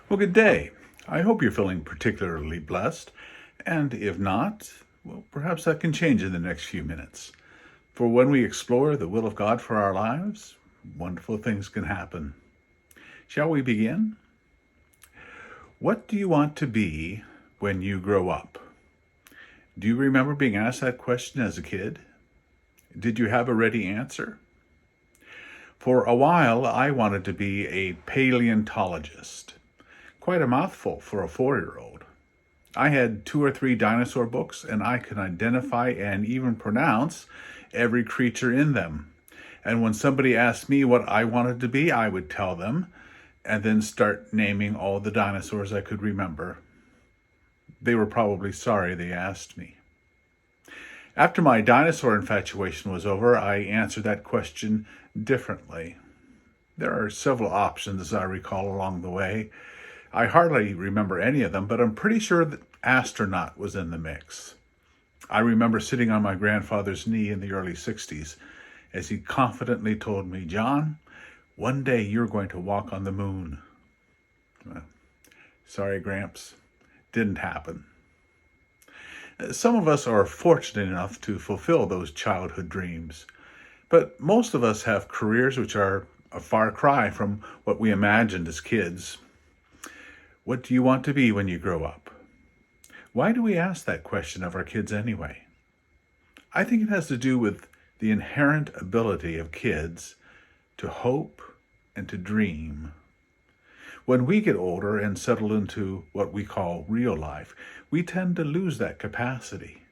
Well, good day. I hope you're feeling particularly blessed, and if not, well, perhaps that can change in the next few minutes. For when we explore the will of God for our lives, wonderful things can happen. Shall we begin? What do you want to be when you grow up? Do you remember being asked that question as a kid? Did you have a ready answer? For a while, I wanted to be a paleontologist. Quite a mouthful for a 4-year-old. I had 2 or 3 dinosaur books, and I could identify and even pronounce every creature in them. And when somebody asked me what I wanted to be, I would tell them, and then start naming all the dinosaurs I could remember. They were probably sorry they asked me. After my dinosaur infatuation was over, I answered that question differently. There are several options, as I recall, along the way. I hardly remember any of them, but I'm pretty sure that astronaut was in the mix. I remember sitting on my grandfather's knee in the early 60s as he confidently told me, "John, one day you're going to walk on the moon." Well, sorry, Gramps, didn't happen. Some of us are fortunate enough to fulfill those childhood dreams, but most of us have careers which are a far cry from what we imagined as kids. What do you want to be when you grow up? Why do we ask that question of our kids anyway? I think it has to do with the inherent ability of kids to hope and to dream. When we get older and settle into what we call real life, we tend to lose that capacity.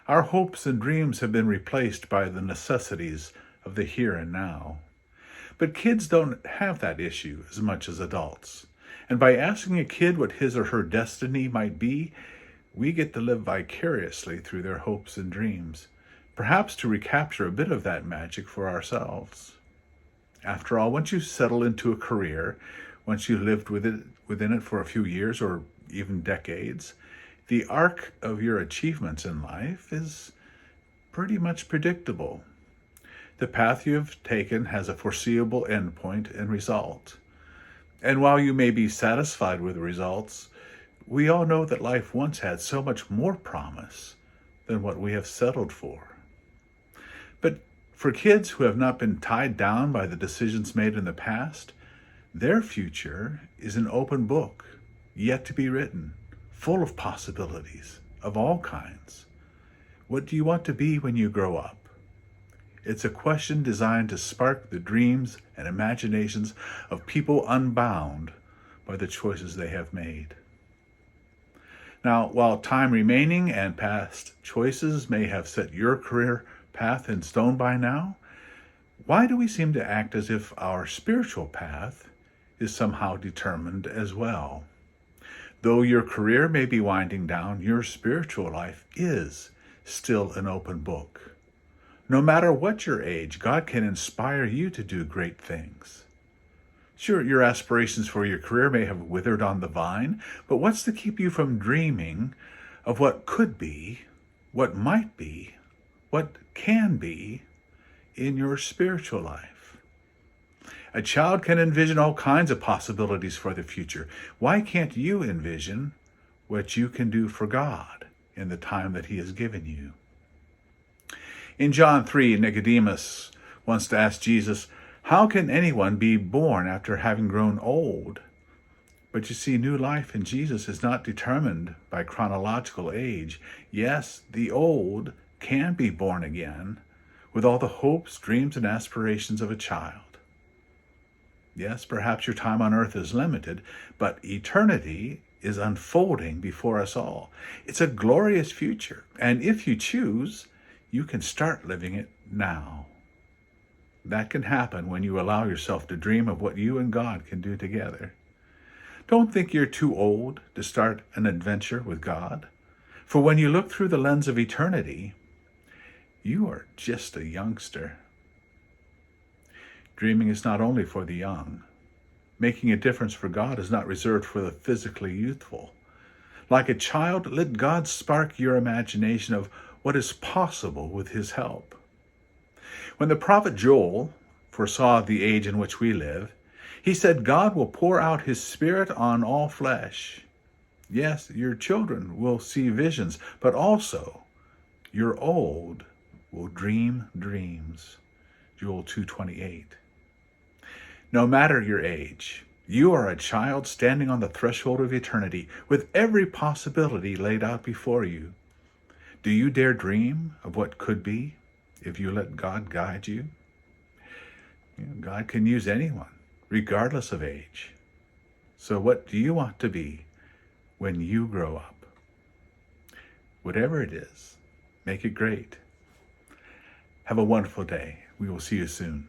Our hopes and dreams have been replaced by the necessities of the here and now. But kids don't have that issue as much as adults. And by asking a kid what his or her destiny might be, we get to live vicariously through their hopes and dreams, perhaps to recapture a bit of that magic for ourselves. After all, once you settle into a career, once you lived within it for a few years or even decades, the arc of your achievements in life is pretty much predictable. The path you have taken has a foreseeable endpoint and result. And while you may be satisfied with the results, we all know that life once had so much more promise than what we have settled for. But for kids who have not been tied down by the decisions made in the past, their future is an open book, yet to be written, full of possibilities of all kinds. What do you want to be when you grow up? It's a question designed to spark the dreams and imaginations of people unbound by the choices they have made. Now, while time remaining and past choices may have set your career path in stone by now, why do we seem to act as if our spiritual path is somehow determined as well? Though your career may be winding down, your spiritual life is still an open book. No matter what your age, God can inspire you to do great things. Sure, your aspirations for your career may have withered on the vine, but what's to keep you from dreaming of what could be, what might be, what can be in your spiritual life? A child can envision all kinds of possibilities for the future. Why can't you envision what you can do for God in the time that He has given you? In John 3, Nicodemus wants to ask Jesus, "How can anyone be born after having grown old?" But you see, new life in Jesus is not determined by chronological age. Yes, the old can be born again with all the hopes, dreams, and aspirations of a child. Yes, perhaps your time on earth is limited, but eternity is unfolding before us all. It's a glorious future, and if you choose, you can start living it now. That can happen when you allow yourself to dream of what you and God can do together. Don't think you're too old to start an adventure with God, for when you look through the lens of eternity, you are just a youngster. Dreaming is not only for the young. Making a difference for God is not reserved for the physically youthful. Like a child, let God spark your imagination of what is possible with His help. When the prophet Joel foresaw the age in which we live, He said God will pour out his Spirit on all flesh. Yes, your children will see visions, but also your old will dream dreams. Joel 2:28. No matter your age, you are a child standing on the threshold of eternity with every possibility laid out before you. Do you dare dream of what could be if you let God guide you? God can use anyone, regardless of age. So what do you want to be when you grow up? Whatever it is, make it great. Have a wonderful day. We will see you soon.